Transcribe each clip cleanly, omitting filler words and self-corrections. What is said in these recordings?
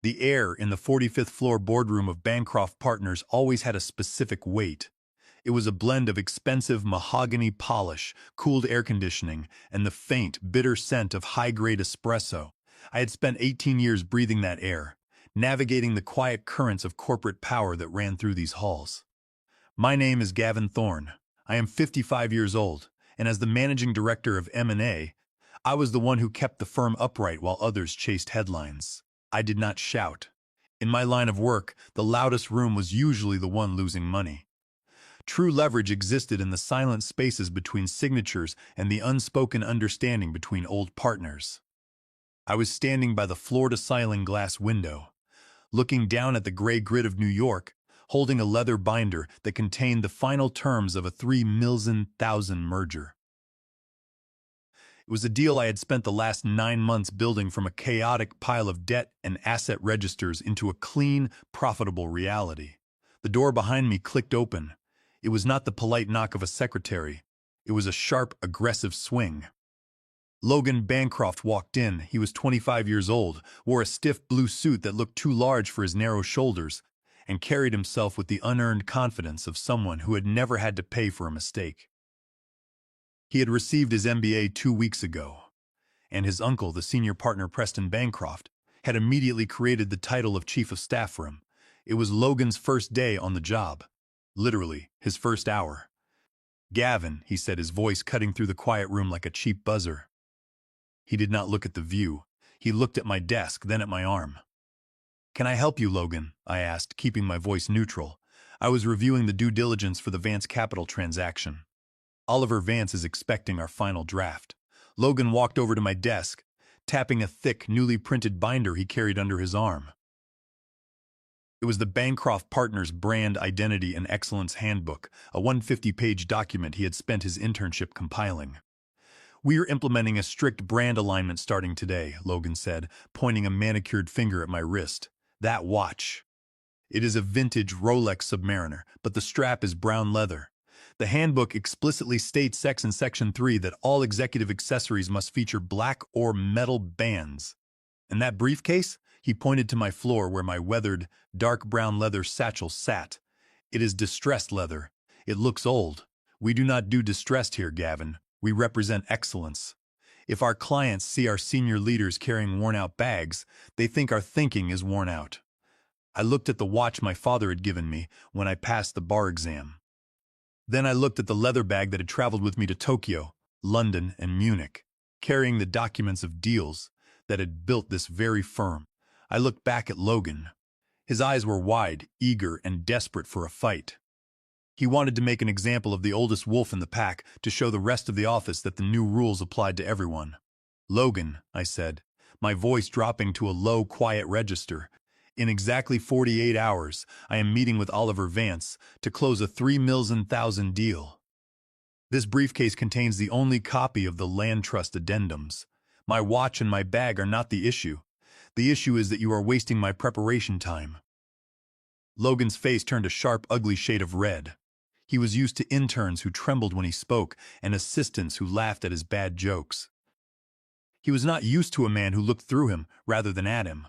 The air in the 45th floor boardroom of Bancroft Partners always had a specific weight. It was a blend of expensive mahogany polish, cooled air conditioning, and the faint, bitter scent of high-grade espresso. I had spent 18 years breathing that air, navigating the quiet currents of corporate power that ran through these halls. My name is Gavin Thorne. I am 55 years old, and as the managing director of M&A, I was the one who kept the firm upright while others chased headlines. I did not shout. In my line of work, the loudest room was usually the one losing money. True leverage existed in the silent spaces between signatures and the unspoken understanding between old partners. I was standing by the floor-to-ceiling glass window, looking down at the gray grid of New York, holding a leather binder that contained the final terms of a $3,000,000 merger. It was a deal I had spent the last 9 months building from a chaotic pile of debt and asset registers into a clean, profitable reality. The door behind me clicked open. It was not the polite knock of a secretary. It was a sharp, aggressive swing. Logan Bancroft walked in. He was 25 years old, wore a stiff blue suit that looked too large for his narrow shoulders, and carried himself with the unearned confidence of someone who had never had to pay for a mistake. He had received his MBA 2 weeks ago, and his uncle, the senior partner Preston Bancroft, had immediately created the title of Chief of Staff for him. It was Logan's first day on the job. Literally, his first hour. "Gavin," he said, his voice cutting through the quiet room like a cheap buzzer. He did not look at the view. He looked at my desk, then at my arm. "Can I help you, Logan?" I asked, keeping my voice neutral. I was reviewing the due diligence for the Vance Capital transaction. Oliver Vance is expecting our final draft. Logan walked over to my desk, tapping a thick, newly printed binder he carried under his arm. It was the Bancroft Partners Brand Identity and Excellence Handbook, a 150-page document he had spent his internship compiling. "We are implementing a strict brand alignment starting today," Logan said, pointing a manicured finger at my wrist. "That watch. It is a vintage Rolex Submariner, but the strap is brown leather. The handbook explicitly states in Section 3 that all executive accessories must feature black or metal bands. And that briefcase?" He pointed to my floor where my weathered, dark brown leather satchel sat. "It is distressed leather. It looks old. We do not do distressed here, Gavin. We represent excellence. If our clients see our senior leaders carrying worn-out bags, they think our thinking is worn out." I looked at the watch my father had given me when I passed the bar exam. Then I looked at the leather bag that had traveled with me to Tokyo, London, and Munich, carrying the documents of deals that had built this very firm. I looked back at Logan. His eyes were wide, eager, and desperate for a fight. He wanted to make an example of the oldest wolf in the pack to show the rest of the office that the new rules applied to everyone. "Logan," I said, my voice dropping to a low, quiet register, "in exactly 48 hours, I am meeting with Oliver Vance to close a $3,000,000 deal. This briefcase contains the only copy of the land trust addendums. My watch and my bag are not the issue. The issue is that you are wasting my preparation time." Logan's face turned a sharp, ugly shade of red. He was used to interns who trembled when he spoke and assistants who laughed at his bad jokes. He was not used to a man who looked through him rather than at him.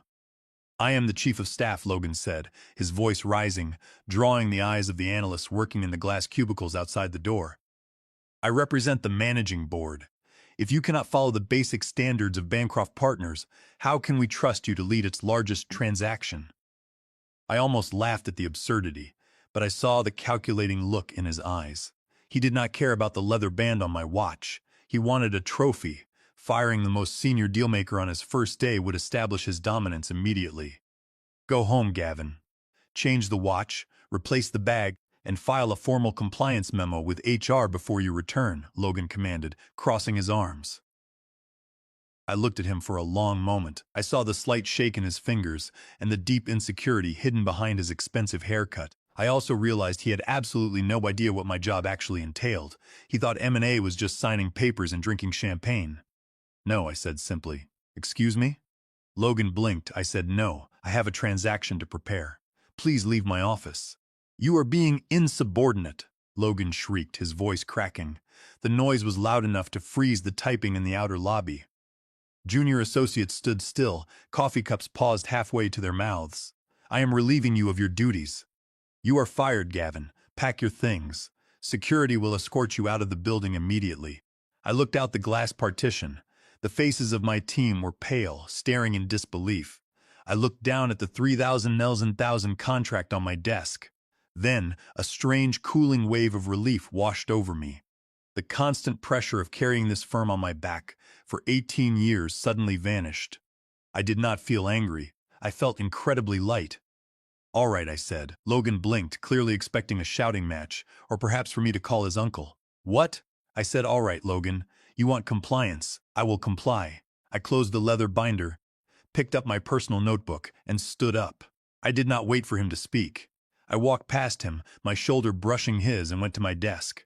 "I am the Chief of Staff," Logan said, his voice rising, drawing the eyes of the analysts working in the glass cubicles outside the door. "I represent the managing board. If you cannot follow the basic standards of Bancroft Partners, how can we trust you to lead its largest transaction?" I almost laughed at the absurdity, but I saw the calculating look in his eyes. He did not care about the leather band on my watch. He wanted a trophy. Firing the most senior dealmaker on his first day would establish his dominance immediately. "Go home, Gavin. Change the watch, replace the bag, and file a formal compliance memo with HR before you return," Logan commanded, crossing his arms. I looked at him for a long moment. I saw the slight shake in his fingers and the deep insecurity hidden behind his expensive haircut. I also realized he had absolutely no idea what my job actually entailed. He thought M&A was just signing papers and drinking champagne. "No," I said simply. "Excuse me?" Logan blinked. I said, "No, I have a transaction to prepare. Please leave my office." "You are being insubordinate," Logan shrieked, his voice cracking. The noise was loud enough to freeze the typing in the outer lobby. Junior associates stood still, coffee cups paused halfway to their mouths. I am relieving you of your duties. You are fired, Gavin. Pack your things. Security will escort you out of the building immediately. I looked out the glass partition. The faces of my team were pale, staring in disbelief. I looked down at the 3,000 contract on my desk. Then, a strange cooling wave of relief washed over me. The constant pressure of carrying this firm on my back for 18 years suddenly vanished. I did not feel angry. I felt incredibly light. All right, I said. Logan blinked, clearly expecting a shouting match, or perhaps for me to call his uncle. What? I said, all right, Logan. You want compliance. I will comply. I closed the leather binder, picked up my personal notebook, and stood up. I did not wait for him to speak. I walked past him, my shoulder brushing his, and went to my desk.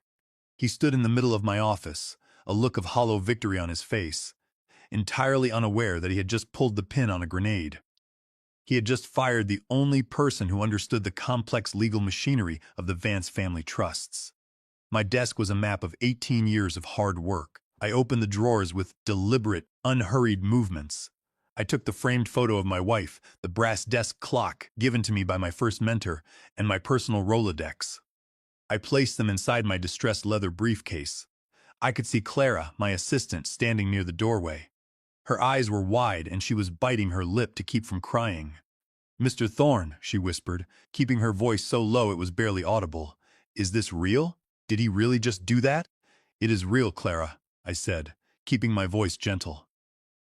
He stood in the middle of my office, a look of hollow victory on his face, entirely unaware that he had just pulled the pin on a grenade. He had just fired the only person who understood the complex legal machinery of the Vance family trusts. My desk was a map of 18 years of hard work. I opened the drawers with deliberate, unhurried movements. I took the framed photo of my wife, the brass desk clock given to me by my first mentor, and my personal Rolodex. I placed them inside my distressed leather briefcase. I could see Clara, my assistant, standing near the doorway. Her eyes were wide and she was biting her lip to keep from crying. "Mr. Thorne," she whispered, keeping her voice so low it was barely audible. "Is this real? Did he really just do that?" "It is real, Clara," I said, keeping my voice gentle.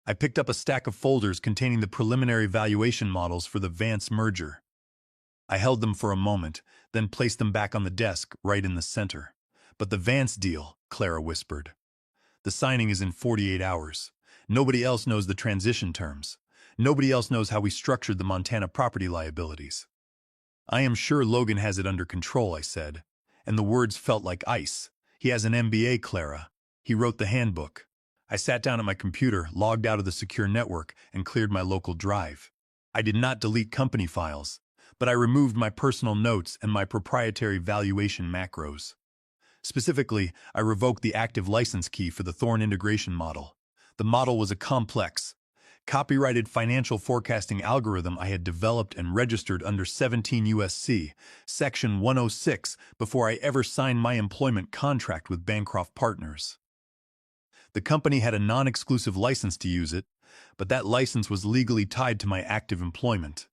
I picked up a stack of folders containing the preliminary valuation models for the Vance merger. I held them for a moment, then placed them back on the desk, right in the center. "But the Vance deal," Clara whispered. "The signing is in 48 hours. Nobody else knows the transition terms. Nobody else knows how we structured the Montana property liabilities." "I am sure Logan has it under control," I said, and the words felt like ice. "He has an MBA, Clara. He wrote the handbook." I sat down at my computer, logged out of the secure network, and cleared my local drive. I did not delete company files, but I removed my personal notes and my proprietary valuation macros. Specifically, I revoked the active license key for the Thorne integration model. The model was a complex, copyrighted financial forecasting algorithm I had developed and registered under 17 U.S.C. Section 106 before I ever signed my employment contract with Bancroft Partners. The company had a non-exclusive license to use it, but that license was legally tied to my active employment.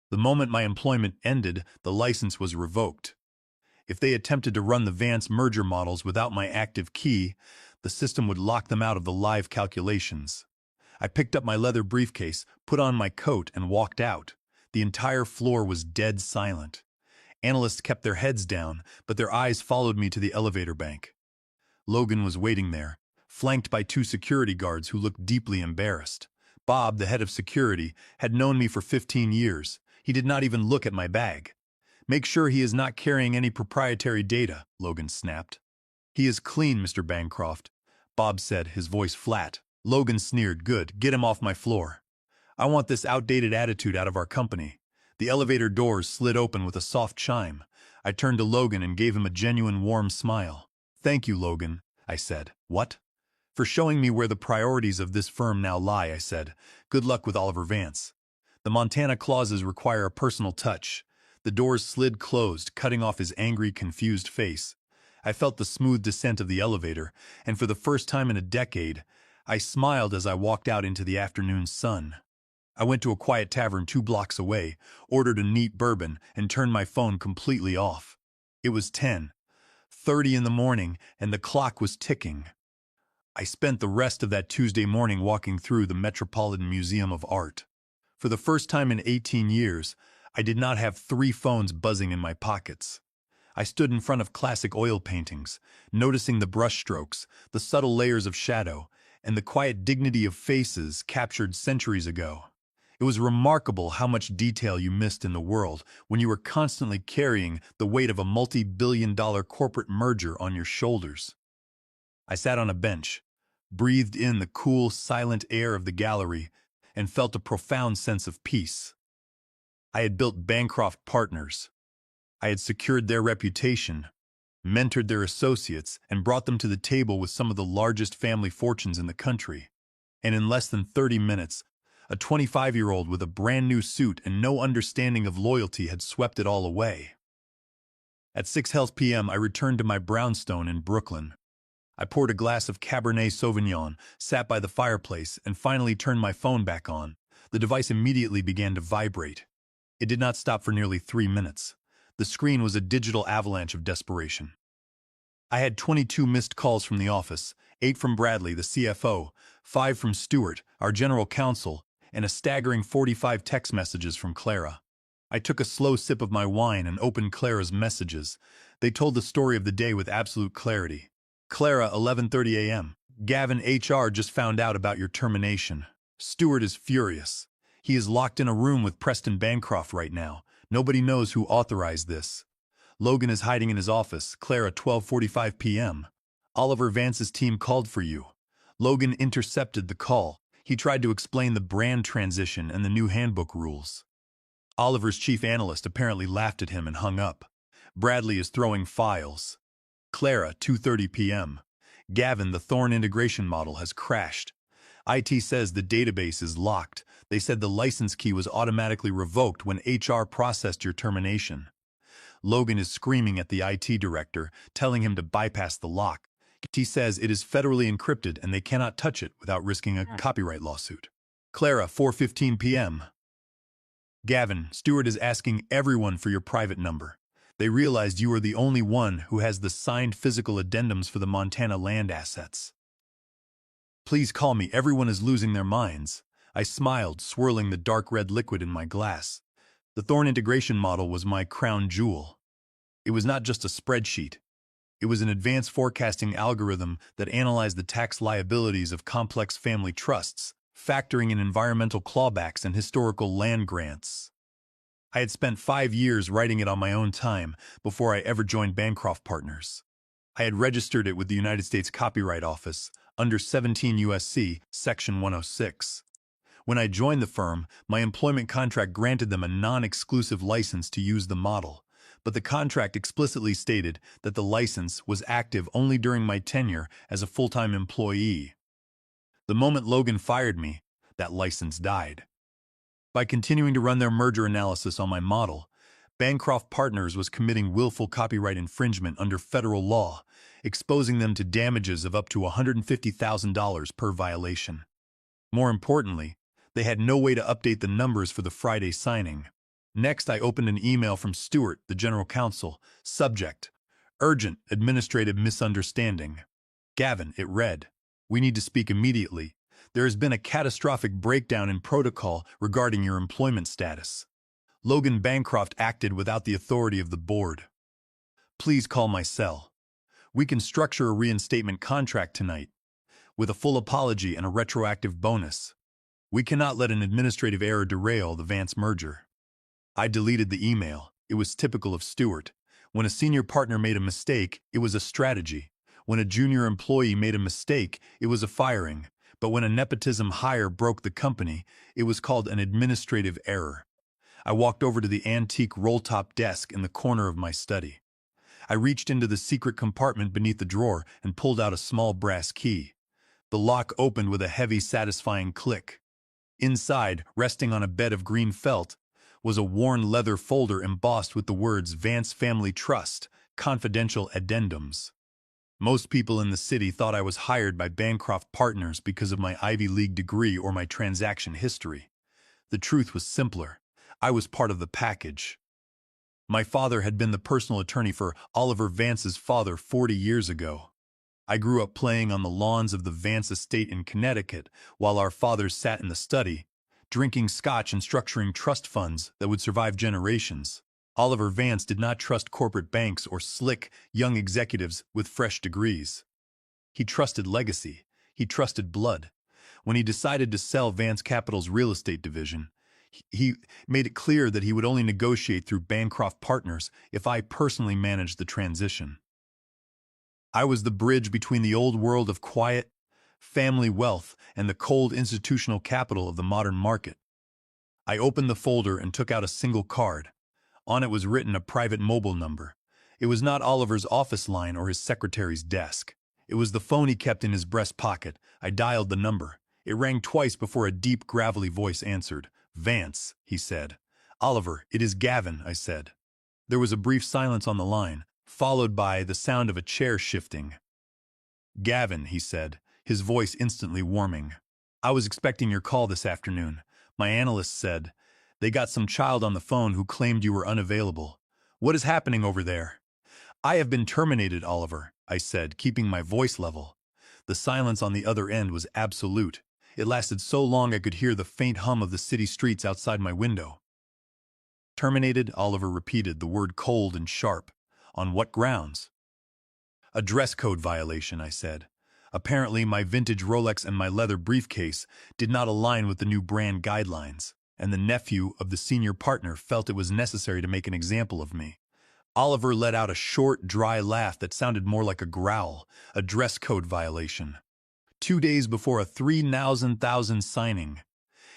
The moment my employment ended, the license was revoked. If they attempted to run the Vance merger models without my active key, the system would lock them out of the live calculations. I picked up my leather briefcase, put on my coat, and walked out. The entire floor was dead silent. Analysts kept their heads down, but their eyes followed me to the elevator bank. Logan was waiting there, flanked by 2 security guards who looked deeply embarrassed. Bob, the head of security, had known me for 15 years. He did not even look at my bag. "Make sure he is not carrying any proprietary data," Logan snapped. "He is clean, Mr. Bancroft," Bob said, his voice flat. Logan sneered. "Good, get him off my floor. I want this outdated attitude out of our company." The elevator doors slid open with a soft chime. I turned to Logan and gave him a genuine warm smile. "Thank you, Logan," I said. "What?" "For showing me where the priorities of this firm now lie," I said. "Good luck with Oliver Vance. The Montana clauses require a personal touch." The doors slid closed, cutting off his angry, confused face. I felt the smooth descent of the elevator, and for the first time in a decade, I smiled as I walked out into the afternoon sun. I went to a quiet tavern 2 blocks away, ordered a neat bourbon, and turned my phone completely off. It was 10:30 in the morning, and the clock was ticking. I spent the rest of that Tuesday morning walking through the Metropolitan Museum of Art. For the first time in 18 years, I did not have 3 phones buzzing in my pockets. I stood in front of classic oil paintings, noticing the brushstrokes, the subtle layers of shadow, and the quiet dignity of faces captured centuries ago. It was remarkable how much detail you missed in the world when you were constantly carrying the weight of a multi-billion-dollar corporate merger on your shoulders. I sat on a bench, breathed in the cool, silent air of the gallery, and felt a profound sense of peace. I had built Bancroft Partners. I had secured their reputation, mentored their associates, and brought them to the table with some of the largest family fortunes in the country. And in less than 30 minutes, a 25-year-old with a brand new suit and no understanding of loyalty had swept it all away. At 6 p.m., I returned to my brownstone in Brooklyn. I poured a glass of Cabernet Sauvignon, sat by the fireplace, and finally turned my phone back on. The device immediately began to vibrate. It did not stop for nearly 3 minutes. The screen was a digital avalanche of desperation. I had 22 missed calls from the office, 8 from Bradley, the CFO, 5 from Stewart, our general counsel, and a staggering 45 text messages from Clara. I took a slow sip of my wine and opened Clara's messages. They told the story of the day with absolute clarity. Clara, 11:30 a.m. Gavin, HR just found out about your termination. Stewart is furious. He is locked in a room with Preston Bancroft right now. Nobody knows who authorized this. Logan is hiding in his office. Clara, 12:45 p.m. Oliver Vance's team called for you. Logan intercepted the call. He tried to explain the brand transition and the new handbook rules. Oliver's chief analyst apparently laughed at him and hung up. Bradley is throwing files. Clara, 2:30 p.m. Gavin, the Thorn integration model has crashed. IT says the database is locked. They said the license key was automatically revoked when HR processed your termination. Logan is screaming at the IT director, telling him to bypass the lock. He says it is federally encrypted and they cannot touch it without risking a copyright lawsuit. Clara, 4:15 p.m. Gavin, Stewart is asking everyone for your private number. They realized you are the only one who has the signed physical addendums for the Montana land assets. Please call me. Everyone is losing their minds. I smiled, swirling the dark red liquid in my glass. The Thorn integration model was my crown jewel. It was not just a spreadsheet. It was an advanced forecasting algorithm that analyzed the tax liabilities of complex family trusts, factoring in environmental clawbacks and historical land grants. I had spent 5 years writing it on my own time before I ever joined Bancroft Partners. I had registered it with the United States Copyright Office under 17 U.S.C. Section 106. When I joined the firm, my employment contract granted them a non-exclusive license to use the model, but the contract explicitly stated that the license was active only during my tenure as a full-time employee. The moment Logan fired me, that license died. By continuing to run their merger analysis on my model, Bancroft Partners was committing willful copyright infringement under federal law, exposing them to damages of up to $150,000 per violation. More importantly, they had no way to update the numbers for the Friday signing. Next, I opened an email from Stewart, the general counsel. Subject: Urgent administrative misunderstanding. Gavin, it read. We need to speak immediately. There has been a catastrophic breakdown in protocol regarding your employment status. Logan Bancroft acted without the authority of the board. Please call my cell. We can structure a reinstatement contract tonight, with a full apology and a retroactive bonus. We cannot let an administrative error derail the Vance merger. I deleted the email. It was typical of Stewart. When a senior partner made a mistake, it was a strategy. When a junior employee made a mistake, it was a firing. But when a nepotism hire broke the company, it was called an administrative error. I walked over to the antique roll-top desk in the corner of my study. I reached into the secret compartment beneath the drawer and pulled out a small brass key. The lock opened with a heavy, satisfying click. Inside, resting on a bed of green felt, was a worn leather folder embossed with the words Vance Family Trust, Confidential Addendums. Most people in the city thought I was hired by Bancroft Partners because of my Ivy League degree or my transaction history. The truth was simpler. I was part of the package. My father had been the personal attorney for Oliver Vance's father 40 years ago. I grew up playing on the lawns of the Vance estate in Connecticut while our fathers sat in the study, drinking scotch and structuring trust funds that would survive generations. Oliver Vance did not trust corporate banks or slick, young executives with fresh degrees. He trusted legacy. He trusted blood. When he decided to sell Vance Capital's real estate division, he made it clear that he would only negotiate through Bancroft Partners if I personally managed the transition. I was the bridge between the old world of quiet, family wealth and the cold institutional capital of the modern market. I opened the folder and took out a single card. On it was written a private mobile number. It was not Oliver's office line or his secretary's desk. It was the phone he kept in his breast pocket. I dialed the number. It rang twice before a deep, gravelly voice answered. "Vance," he said. "Oliver, it is Gavin," I said. There was a brief silence on the line, followed by the sound of a chair shifting. "Gavin," he said, his voice instantly warming. "I was expecting your call this afternoon. My analyst said they got some child on the phone who claimed you were unavailable. What is happening over there?" "I have been terminated, Oliver," I said, keeping my voice level. The silence on the other end was absolute. It lasted so long I could hear the faint hum of the city streets outside my window. "Terminated," Oliver repeated, the word cold and sharp. "On what grounds?" "A dress code violation," I said. Apparently, my vintage Rolex and my leather briefcase did not align with the new brand guidelines, and the nephew of the senior partner felt it was necessary to make an example of me. Oliver let out a short, dry laugh that sounded more like a growl. "A dress code violation. 2 days before a 3,000 signing.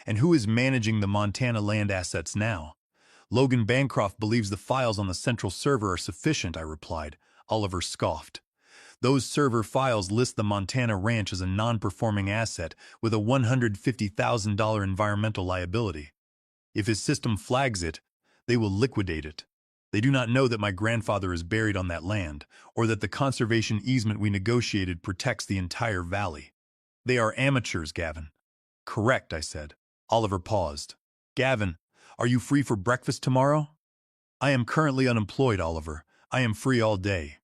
And who is managing the Montana land assets now?" "Logan Bancroft believes the files on the central server are sufficient," I replied. Oliver scoffed. "Those server files list the Montana ranch as a non-performing asset with a $150,000 environmental liability. If his system flags it, they will liquidate it. They do not know that my grandfather is buried on that land, or that the conservation easement we negotiated protects the entire valley. They are amateurs, Gavin." "Correct," I said. Oliver paused. "Gavin, are you free for breakfast tomorrow?" "I am currently unemployed, Oliver. I am free all day."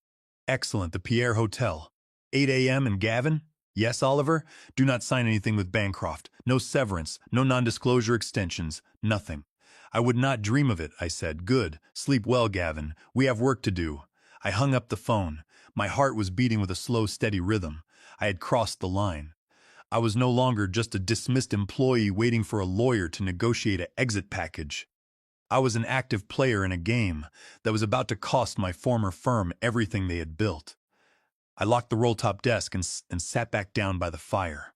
"Excellent, the Pierre Hotel. 8 a.m. and Gavin?" "Yes, Oliver. Do not sign anything with Bancroft. No severance, no non-disclosure extensions, nothing." "I would not dream of it," I said. "Good. Sleep well, Gavin. We have work to do." I hung up the phone. My heart was beating with a slow, steady rhythm. I had crossed the line. I was no longer just a dismissed employee waiting for a lawyer to negotiate an exit package. I was an active player in a game that was about to cost my former firm everything they had built. I locked the roll-top desk and sat back down by the fire.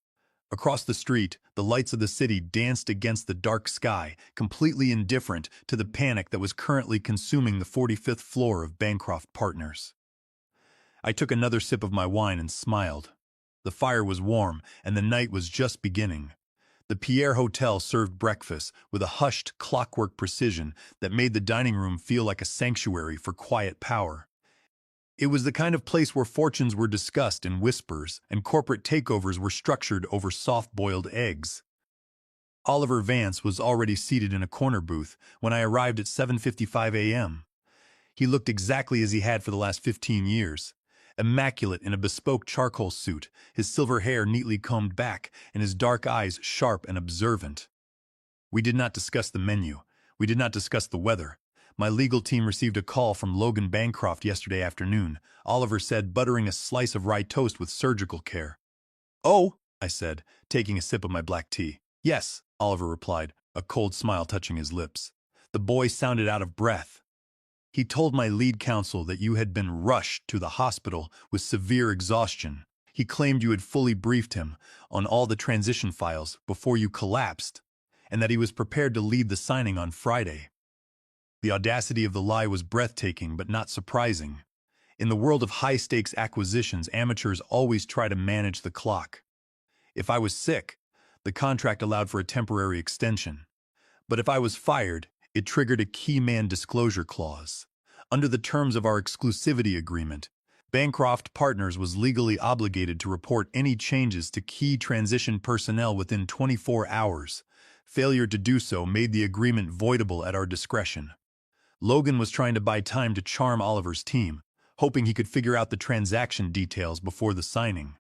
Across the street, the lights of the city danced against the dark sky, completely indifferent to the panic that was currently consuming the 45th floor of Bancroft Partners. I took another sip of my wine and smiled. The fire was warm, and the night was just beginning. The Pierre Hotel served breakfast with a hushed, clockwork precision that made the dining room feel like a sanctuary for quiet power. It was the kind of place where fortunes were discussed in whispers and corporate takeovers were structured over soft-boiled eggs. Oliver Vance was already seated in a corner booth when I arrived at 7:55 a.m. He looked exactly as he had for the last 15 years. Immaculate in a bespoke charcoal suit, his silver hair neatly combed back, and his dark eyes sharp and observant. We did not discuss the menu. We did not discuss the weather. My legal team received a call from Logan Bancroft yesterday afternoon, Oliver said, buttering a slice of rye toast with surgical care. "Oh," I said, taking a sip of my black tea. "Yes," Oliver replied, a cold smile touching his lips. The boy sounded out of breath. "He told my lead counsel that you had been rushed to the hospital with severe exhaustion. He claimed you had fully briefed him on all the transition files before you collapsed, and that he was prepared to lead the signing on Friday." The audacity of the lie was breathtaking but not surprising. In the world of high-stakes acquisitions, amateurs always try to manage the clock. If I was sick, the contract allowed for a temporary extension. But if I was fired, it triggered a key man disclosure clause. Under the terms of our exclusivity agreement, Bancroft Partners was legally obligated to report any changes to key transition personnel within 24 hours. Failure to do so made the agreement voidable at our discretion. Logan was trying to buy time to charm Oliver's team, hoping he could figure out the transaction details before the signing.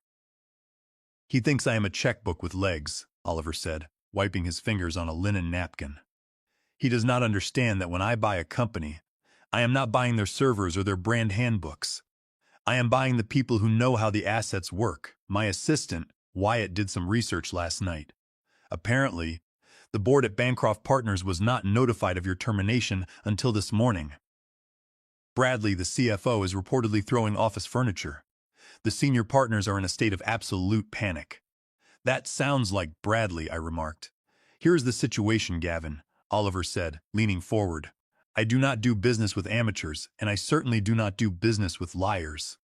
"He thinks I am a checkbook with legs," Oliver said, wiping his fingers on a linen napkin. "He does not understand that when I buy a company, I am not buying their servers or their brand handbooks. I am buying the people who know how the assets work. My assistant, Wyatt, did some research last night. Apparently, the board at Bancroft Partners was not notified of your termination until this morning. Bradley, the CFO, is reportedly throwing office furniture. The senior partners are in a state of absolute panic." "That sounds like Bradley," I remarked. "Here's the situation, Gavin," Oliver said, leaning forward. "I do not do business with amateurs, and I certainly do not do business with liars.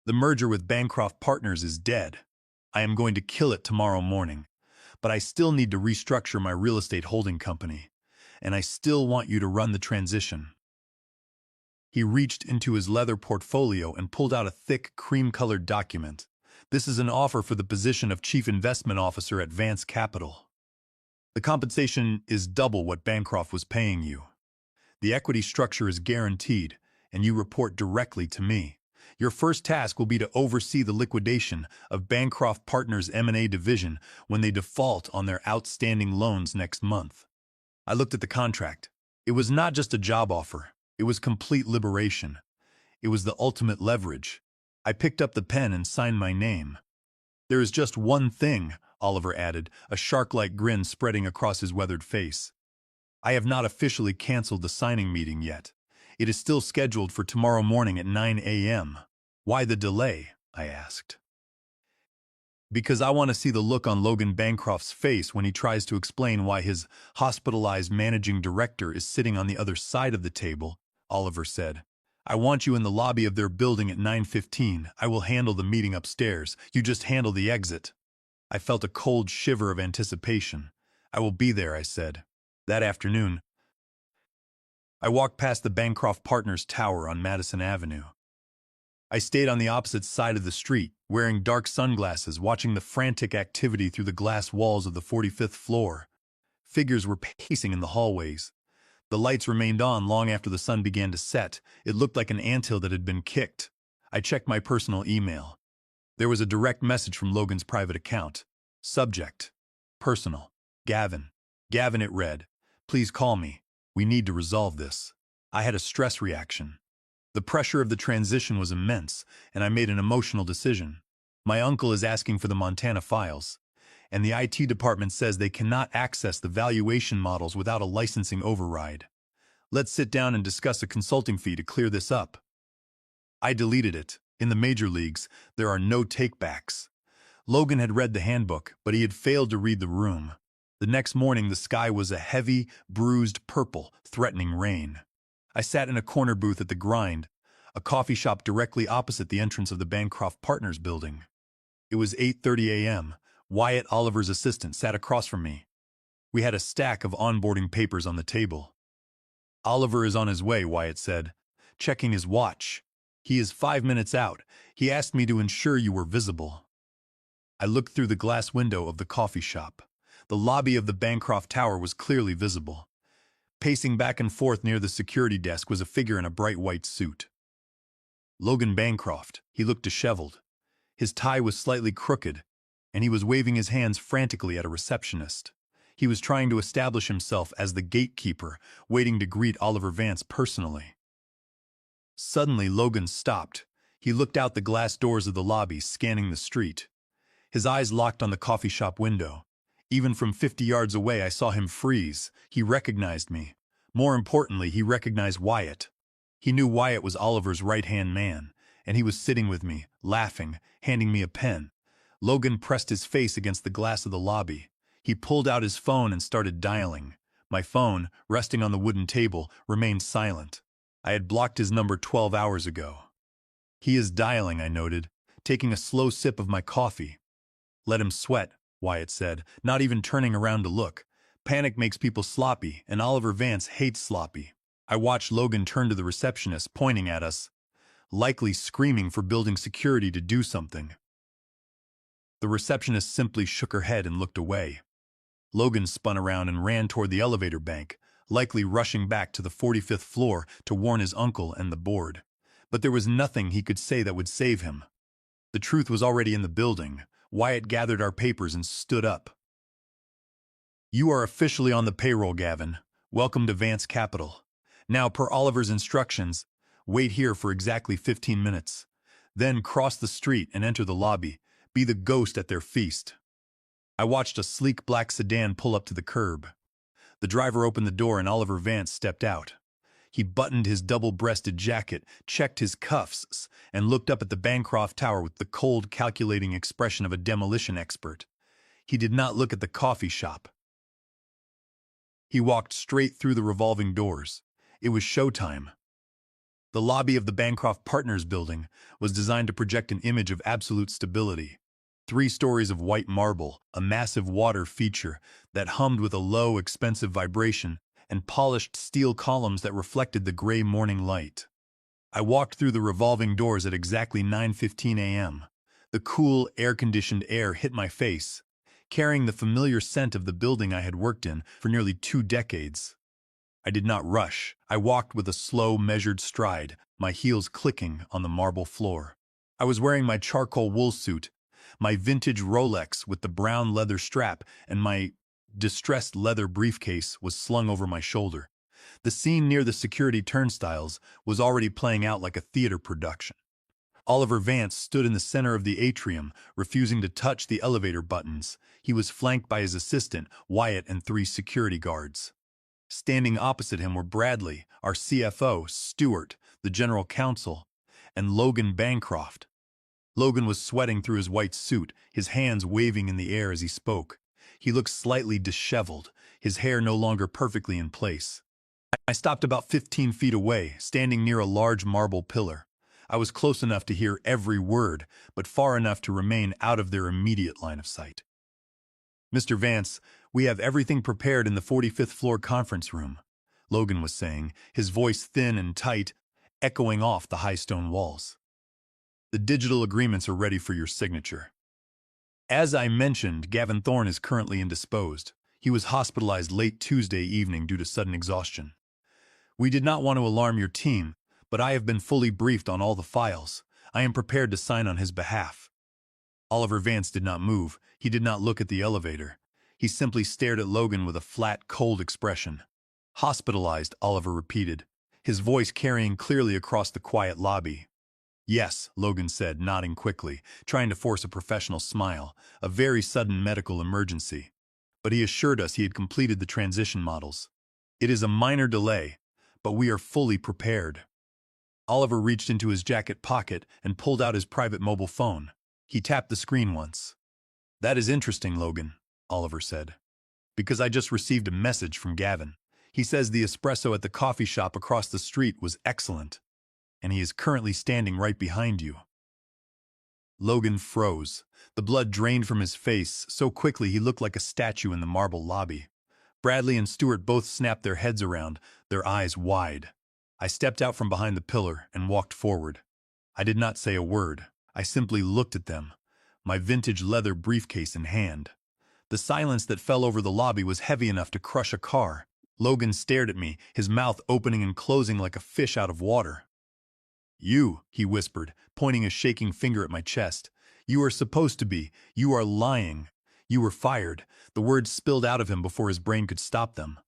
The merger with Bancroft Partners is dead. I am going to kill it tomorrow morning. but I still need to restructure my real estate holding company, and I still want you to run the transition." He reached into his leather portfolio and pulled out a thick, cream-colored document. "This is an offer for the position of Chief Investment Officer at Vance Capital. The compensation is double what Bancroft was paying you. The equity structure is guaranteed, and you report directly to me. Your first task will be to oversee the liquidation of Bancroft Partners' M&A division when they default on their outstanding loans next month." I looked at the contract. It was not just a job offer. It was complete liberation. It was the ultimate leverage. I picked up the pen and signed my name. "There is just one thing," Oliver added, a shark-like grin spreading across his weathered face. "I have not officially canceled the signing meeting yet. It is still scheduled for tomorrow morning at 9 a.m. "Why the delay?" I asked. "Because I want to see the look on Logan Bancroft's face when he tries to explain why his hospitalized managing director is sitting on the other side of the table," Oliver said. "I want you in the lobby of their building at 9:15. I will handle the meeting upstairs. You just handle the exit." I felt a cold shiver of anticipation. "I will be there," I said. That afternoon, I walked past the Bancroft Partners Tower on Madison Avenue. I stayed on the opposite side of the street, wearing dark sunglasses, watching the frantic activity through the glass walls of the 45th floor. Figures were pacing in the hallways. The lights remained on long after the sun began to set. It looked like an anthill that had been kicked. I checked my personal email. There was a direct message from Logan's private account. Subject: Personal. Gavin. Gavin, it read. "Please call me. We need to resolve this." I had a stress reaction. The pressure of the transition was immense, and I made an emotional decision. My uncle is asking for the Montana files, and the IT department says they cannot access the valuation models without a licensing override. Let's sit down and discuss a consulting fee to clear this up. I deleted it. In the major leagues, there are no takebacks. Logan had read the handbook, but he had failed to read the room. The next morning, the sky was a heavy, bruised purple, threatening rain. I sat in a corner booth at The Grind, a coffee shop directly opposite the entrance of the Bancroft Partners building. It was 8:30 a.m. Wyatt, Oliver's assistant, sat across from me. We had a stack of onboarding papers on the table. "Oliver is on his way," Wyatt said, checking his watch. "He is 5 minutes out. He asked me to ensure you were visible." I looked through the glass window of the coffee shop. The lobby of the Bancroft Tower was clearly visible. Pacing back and forth near the security desk was a figure in a bright white suit. Logan Bancroft. He looked disheveled. His tie was slightly crooked, and he was waving his hands frantically at a receptionist. He was trying to establish himself as the gatekeeper, waiting to greet Oliver Vance personally. Suddenly, Logan stopped. He looked out the glass doors of the lobby, scanning the street. His eyes locked on the coffee shop window. Even from 50 yards away, I saw him freeze. He recognized me. More importantly, he recognized Wyatt. He knew Wyatt was Oliver's right-hand man, and he was sitting with me, laughing, handing me a pen. Logan pressed his face against the glass of the lobby. He pulled out his phone and started dialing. My phone, resting on the wooden table, remained silent. I had blocked his number 12 hours ago. "He is dialing," I noted, taking a slow sip of my coffee. "Let him sweat," Wyatt said, not even turning around to look. "Panic makes people sloppy, and Oliver Vance hates sloppy." I watched Logan turn to the receptionist, pointing at us, likely screaming for building security to do something. The receptionist simply shook her head and looked away. Logan spun around and ran toward the elevator bank, likely rushing back to the 45th floor to warn his uncle and the board. But there was nothing he could say that would save him. The truth was already in the building. Wyatt gathered our papers and stood up. "You are officially on the payroll, Gavin. Welcome to Vance Capital. Now, per Oliver's instructions, wait here for exactly 15 minutes. Then cross the street and enter the lobby. Be the ghost at their feast." I watched a sleek black sedan pull up to the curb. The driver opened the door and Oliver Vance stepped out. He buttoned his double-breasted jacket, checked his cuffs, and looked up at the Bancroft Tower with the cold, calculating expression of a demolition expert. He did not look at the coffee shop. He walked straight through the revolving doors. It was showtime. The lobby of the Bancroft Partners building was designed to project an image of absolute stability. 3 stories of white marble, a massive water feature that hummed with a low, expensive vibration, and polished steel columns that reflected the gray morning light. I walked through the revolving doors at exactly 9:15 a.m. The cool, air-conditioned air hit my face, carrying the familiar scent of the building I had worked in for nearly 2 decades. I did not rush. I walked with a slow, measured stride, my heels clicking on the marble floor. I was wearing my charcoal wool suit, my vintage Rolex with the brown leather strap, and my distressed leather briefcase was slung over my shoulder. The scene near the security turnstiles was already playing out like a theater production. Oliver Vance stood in the center of the atrium, refusing to touch the elevator buttons. He was flanked by his assistant, Wyatt, and 3 security guards. Standing opposite him were Bradley, our CFO, Stewart, the general counsel, and Logan Bancroft. Logan was sweating through his white suit, his hands waving in the air as he spoke. He looked slightly disheveled, his hair no longer perfectly in place. I stopped about 15 feet away, standing near a large marble pillar. I was close enough to hear every word, but far enough to remain out of their immediate line of sight. "Mr. Vance, we have everything prepared in the 45th floor conference room," Logan was saying, his voice thin and tight, echoing off the high stone walls. "The digital agreements are ready for your signature. As I mentioned, Gavin Thorne is currently indisposed. He was hospitalized late Tuesday evening due to sudden exhaustion. We did not want to alarm your team, but I have been fully briefed on all the files. I am prepared to sign on his behalf." Oliver Vance did not move. He did not look at the elevator. He simply stared at Logan with a flat, cold expression. "Hospitalized," Oliver repeated, his voice carrying clearly across the quiet lobby. "Yes," Logan said, nodding quickly, trying to force a professional smile. "A very sudden medical emergency. But he assured us he had completed the transition models. It is a minor delay, but we are fully prepared." Oliver reached into his jacket pocket and pulled out his private mobile phone. He tapped the screen once. "That is interesting, Logan," Oliver said, "because I just received a message from Gavin. He says the espresso at the coffee shop across the street was excellent, and he is currently standing right behind you." Logan froze. The blood drained from his face so quickly he looked like a statue in the marble lobby. Bradley and Stewart both snapped their heads around, their eyes wide. I stepped out from behind the pillar and walked forward. I did not say a word. I simply looked at them, my vintage leather briefcase in hand. The silence that fell over the lobby was heavy enough to crush a car. Logan stared at me, his mouth opening and closing like a fish out of water. "You," he whispered, pointing a shaking finger at my chest. "You are supposed to be. You are lying. You were fired." The words spilled out of him before his brain could stop them.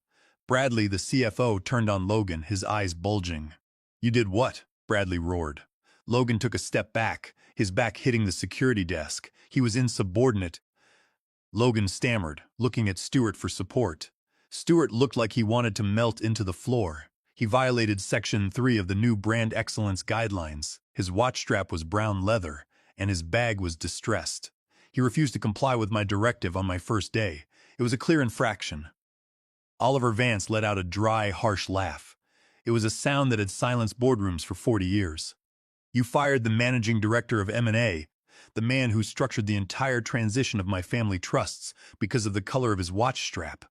Bradley, the CFO, turned on Logan, his eyes bulging. "You did what?" Bradley roared. Logan took a step back, his back hitting the security desk. He was insubordinate. Logan stammered, looking at Stewart for support. Stewart looked like he wanted to melt into the floor. He violated Section 3 of the new Brand Excellence Guidelines. His watch strap was brown leather, and his bag was distressed. He refused to comply with my directive on my first day. It was a clear infraction. Oliver Vance let out a dry, harsh laugh. It was a sound that had silenced boardrooms for 40 years. "You fired the managing director of M&A, the man who structured the entire transition of my family trusts, because of the color of his watch strap."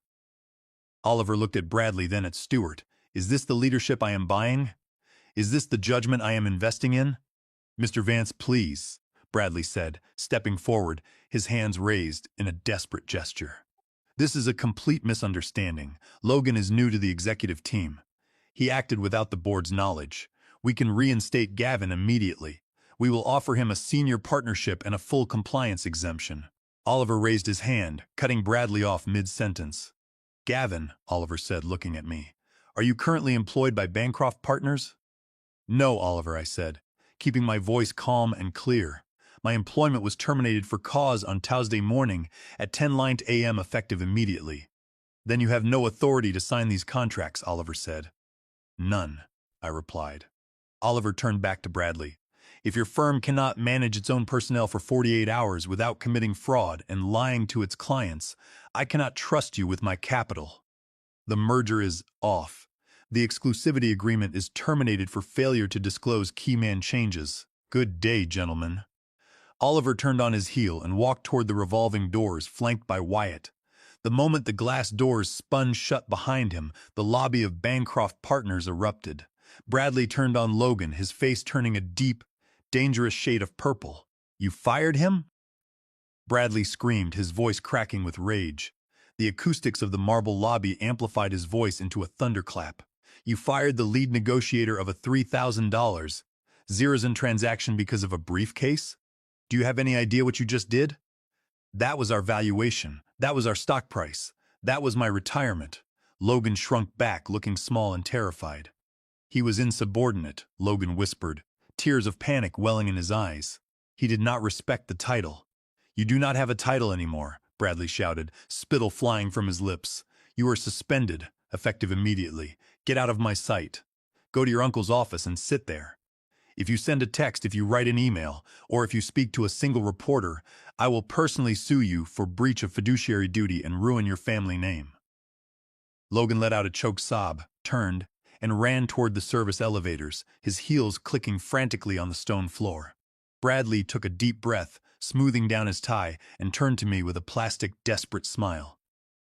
Oliver looked at Bradley, then at Stewart. "Is this the leadership I am buying? Is this the judgment I am investing in?" "Mr. Vance, please," Bradley said, stepping forward, his hands raised in a desperate gesture. "This is a complete misunderstanding. Logan is new to the executive team. He acted without the board's knowledge. We can reinstate Gavin immediately. We will offer him a senior partnership and a full compliance exemption." Oliver raised his hand, cutting Bradley off mid-sentence. "Gavin," Oliver said, looking at me, "are you currently employed by Bancroft Partners?" "No, Oliver," I said, keeping my voice calm and clear. "My employment was terminated for cause on Tuesday morning at 10 a.m. effective immediately." "Then you have no authority to sign these contracts," Oliver said. "None," I replied. Oliver turned back to Bradley. "If your firm cannot manage its own personnel for 48 hours without committing fraud and lying to its clients, I cannot trust you with my capital. The merger is off. The exclusivity agreement is terminated for failure to disclose key man changes. Good day, gentlemen." Oliver turned on his heel and walked toward the revolving doors flanked by Wyatt. The moment the glass doors spun shut behind him, the lobby of Bancroft Partners erupted. Bradley turned on Logan, his face turning a deep, dangerous shade of purple. "You fired him?" Bradley screamed, his voice cracking with rage. The acoustics of the marble lobby amplified his voice into a thunderclap. "You fired the lead negotiator of a $3,000 Zerazin transaction because of a briefcase? Do you have any idea what you just did? That was our valuation. That was our stock price. That was my retirement." Logan shrunk back, looking small and terrified. "He was insubordinate," Logan whispered, tears of panic welling in his eyes. "He did not respect the title." "You do not have a title anymore," Bradley shouted, spittle flying from his lips. "You are suspended, effective immediately. Get out of my sight. Go to your uncle's office and sit there. If you send a text, if you write an email, or if you speak to a single reporter, I will personally sue you for breach of fiduciary duty and ruin your family name." Logan let out a choked sob, turned, and ran toward the service elevators, his heels clicking frantically on the stone floor. Bradley took a deep breath, smoothing down his tie, and turned to me with a plastic, desperate smile.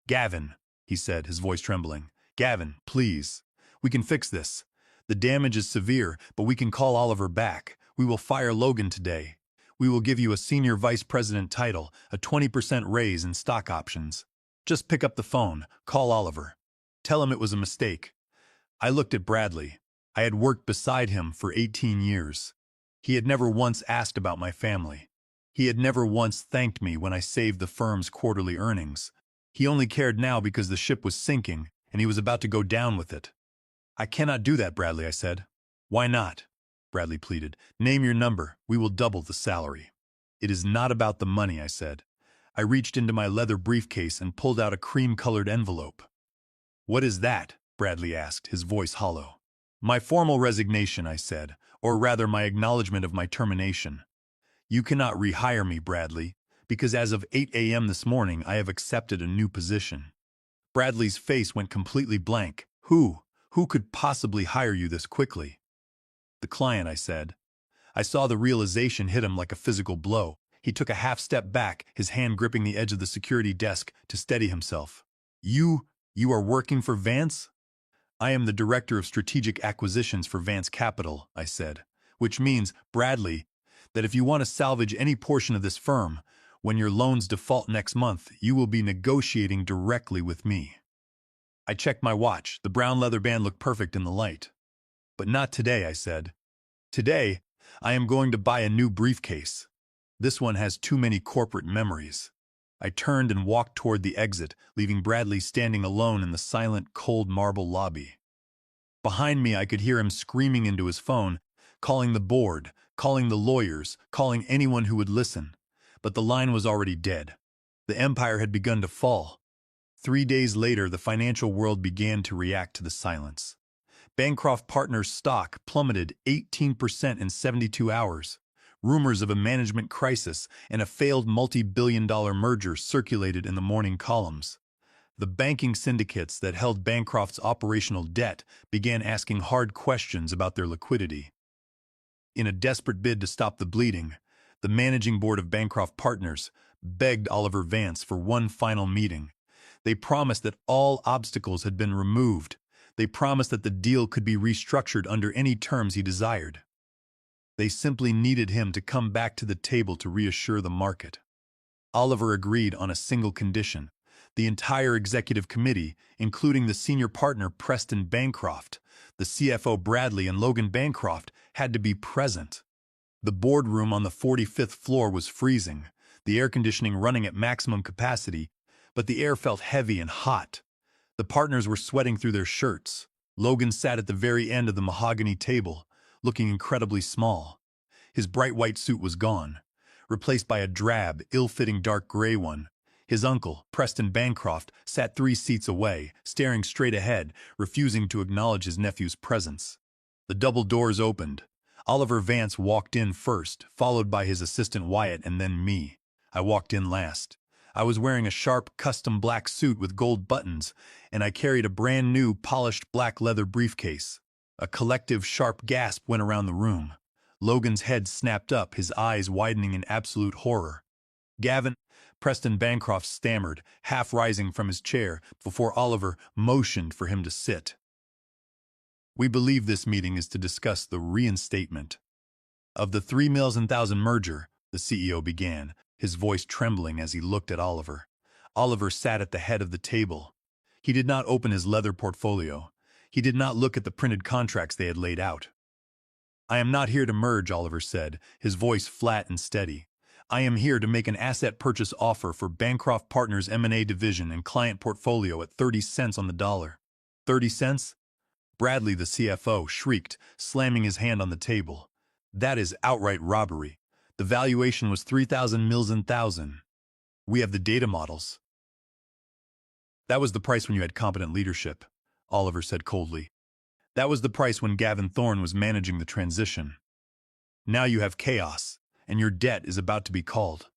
"Gavin," he said, his voice trembling. "Gavin, please. We can fix this. The damage is severe, but we can call Oliver back. We will fire Logan today. We will give you a senior vice president title, a 20% raise and stock options. Just pick up the phone, call Oliver. Tell him it was a mistake." I looked at Bradley. I had worked beside him for 18 years. He had never once asked about my family. He had never once thanked me when I saved the firm's quarterly earnings. He only cared now because the ship was sinking, and he was about to go down with it. "I cannot do that, Bradley," I said. "Why not?" Bradley pleaded. "Name your number. We will double the salary." "It is not about the money," I said. I reached into my leather briefcase and pulled out a cream-colored envelope. "What is that?" Bradley asked, his voice hollow. "My formal resignation," I said, "or rather my acknowledgement of my termination. You cannot rehire me, Bradley, because as of 8 a.m. this morning I have accepted a new position." Bradley's face went completely blank. Who could possibly hire you this quickly?" "The client," I said. I saw the realization hit him like a physical blow. He took a half-step back, his hand gripping the edge of the security desk to steady himself. You are working for Vance?" "I am the Director of Strategic Acquisitions for Vance Capital," I said. "Which means, Bradley, that if you want to salvage any portion of this firm, when your loans default next month, you will be negotiating directly with me." I checked my watch. The brown leather band looked perfect in the light. "But not today," I said. "Today, I am going to buy a new briefcase. This one has too many corporate memories." I turned and walked toward the exit, leaving Bradley standing alone in the silent, cold marble lobby. Behind me, I could hear him screaming into his phone, calling the board, calling the lawyers, calling anyone who would listen. But the line was already dead. The empire had begun to fall. 3 days later, the financial world began to react to the silence. Bancroft Partners stock plummeted 18% in 72 hours. Rumors of a management crisis and a failed multi-billion-dollar merger circulated in the morning columns. The banking syndicates that held Bancroft's operational debt began asking hard questions about their liquidity. In a desperate bid to stop the bleeding, the managing board of Bancroft Partners begged Oliver Vance for one final meeting. They promised that all obstacles had been removed. They promised that the deal could be restructured under any terms he desired. They simply needed him to come back to the table to reassure the market. Oliver agreed on a single condition. The entire executive committee, including the senior partner Preston Bancroft, the CFO Bradley, and Logan Bancroft, had to be present. The boardroom on the 45th floor was freezing, the air conditioning running at maximum capacity, but the air felt heavy and hot. The partners were sweating through their shirts. Logan sat at the very end of the mahogany table, looking incredibly small. His bright white suit was gone, replaced by a drab, ill-fitting dark gray one. His uncle, Preston Bancroft, sat 3 seats away, staring straight ahead, refusing to acknowledge his nephew's presence. The double doors opened. Oliver Vance walked in first, followed by his assistant Wyatt and then me. I walked in last. I was wearing a sharp, custom black suit with gold buttons, and I carried a brand new, polished black leather briefcase. A collective, sharp gasp went around the room. Logan's head snapped up, his eyes widening in absolute horror. Gavin, Preston Bancroft stammered, half rising from his chair, before Oliver motioned for him to sit. We believe this meeting is to discuss the reinstatement of the 3,000,000 merger, the CEO began, his voice trembling as he looked at Oliver. Oliver sat at the head of the table. He did not open his leather portfolio. He did not look at the printed contracts they had laid out. I am not here to merge, Oliver said, his voice flat and steady. I am here to make an asset purchase offer for Bancroft Partners M&A division and client portfolio at 30 cents on the dollar. 30 cents? Bradley, the CFO, shrieked, slamming his hand on the table. That is outright robbery. The valuation was 3,000 million thousand. We have the data models. That was the price when you had competent leadership, Oliver said coldly. That was the price when Gavin Thorne was managing the transition. Now you have chaos, and your debt is about to be called.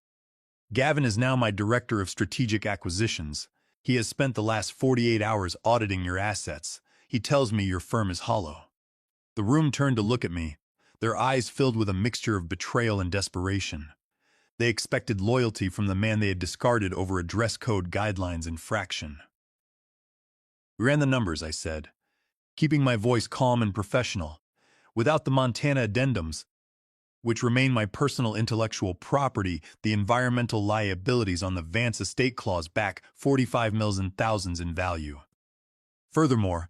Gavin is now my director of strategic acquisitions. He has spent the last 48 hours auditing your assets. He tells me your firm is hollow. The room turned to look at me, their eyes filled with a mixture of betrayal and desperation. They expected loyalty from the man they had discarded over a dress code guidelines infraction. We ran the numbers, I said, keeping my voice calm and professional. Without the Montana addendums, which remain my personal intellectual property, the environmental liabilities on the Vance estate clause back 45 million thousands in value. Furthermore,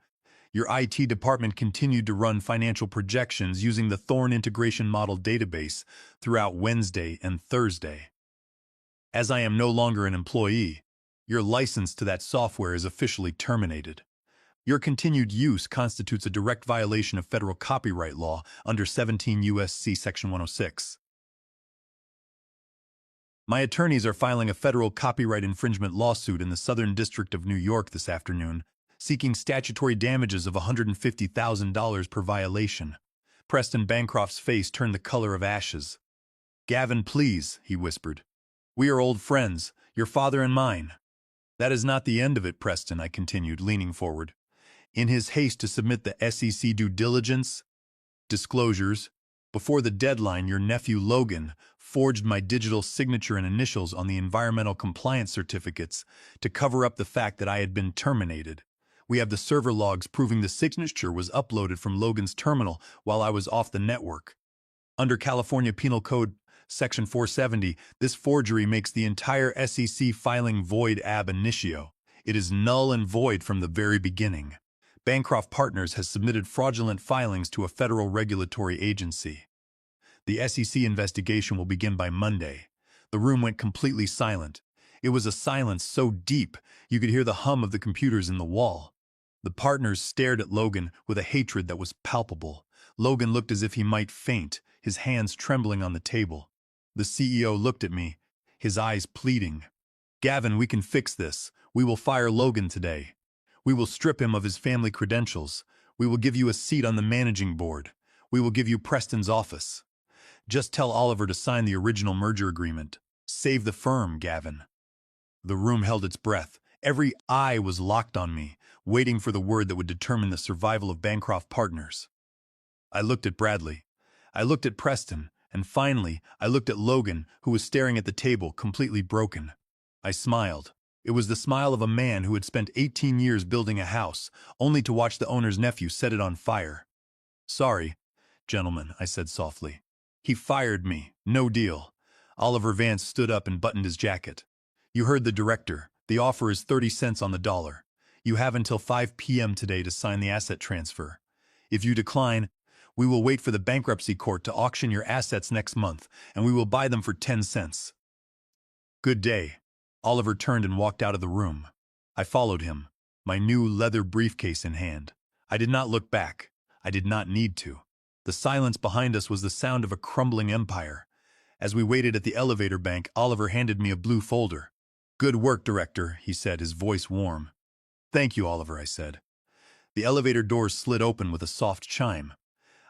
your IT department continued to run financial projections using the Thorne Integration Model database throughout Wednesday and Thursday. As I am no longer an employee, your license to that software is officially terminated. Your continued use constitutes a direct violation of federal copyright law under 17 U.S.C. Section 106. My attorneys are filing a federal copyright infringement lawsuit in the Southern District of New York this afternoon, seeking statutory damages of $150,000 per violation. Preston Bancroft's face turned the color of ashes. Gavin, please, he whispered. We are old friends, your father and mine. That is not the end of it, Preston, I continued, leaning forward. In his haste to submit the SEC due diligence disclosures, before the deadline, your nephew Logan forged my digital signature and initials on the environmental compliance certificates to cover up the fact that I had been terminated. We have the server logs proving the signature was uploaded from Logan's terminal while I was off the network. Under California Penal Code Section 470, this forgery makes the entire SEC filing void ab initio. It is null and void from the very beginning. Bancroft Partners has submitted fraudulent filings to a federal regulatory agency. The SEC investigation will begin by Monday. The room went completely silent. It was a silence so deep you could hear the hum of the computers in the wall. The partners stared at Logan with a hatred that was palpable. Logan looked as if he might faint, his hands trembling on the table. The CEO looked at me, his eyes pleading. Gavin, we can fix this. We will fire Logan today. We will strip him of his family credentials. We will give you a seat on the managing board. We will give you Preston's office. Just tell Oliver to sign the original merger agreement. Save the firm, Gavin. The room held its breath. Every eye was locked on me, waiting for the word that would determine the survival of Bancroft Partners. I looked at Bradley. I looked at Preston. And finally, I looked at Logan, who was staring at the table, completely broken. I smiled. It was the smile of a man who had spent 18 years building a house, only to watch the owner's nephew set it on fire. Sorry, gentlemen, I said softly. He fired me. No deal. Oliver Vance stood up and buttoned his jacket. You heard the director. The offer is 30 cents on the dollar. You have until 5 p.m. today to sign the asset transfer. If you decline, we will wait for the bankruptcy court to auction your assets next month, and we will buy them for 10 cents. Good day. Oliver turned and walked out of the room. I followed him, my new leather briefcase in hand. I did not look back. I did not need to. The silence behind us was the sound of a crumbling empire. As we waited at the elevator bank, Oliver handed me a blue folder. Good work, Director, he said, his voice warm. Thank you, Oliver, I said. The elevator doors slid open with a soft chime.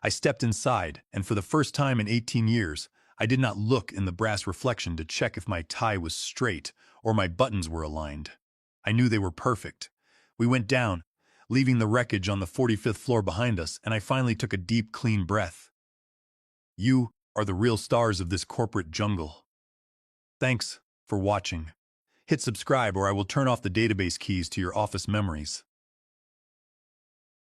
I stepped inside, and for the first time in 18 years, I did not look in the brass reflection to check if my tie was straight or my buttons were aligned. I knew they were perfect. We went down, leaving the wreckage on the 45th floor behind us, and I finally took a deep, clean breath. You are the real stars of this corporate jungle. Thanks for watching. Hit subscribe or I will turn off the database keys to your office memories.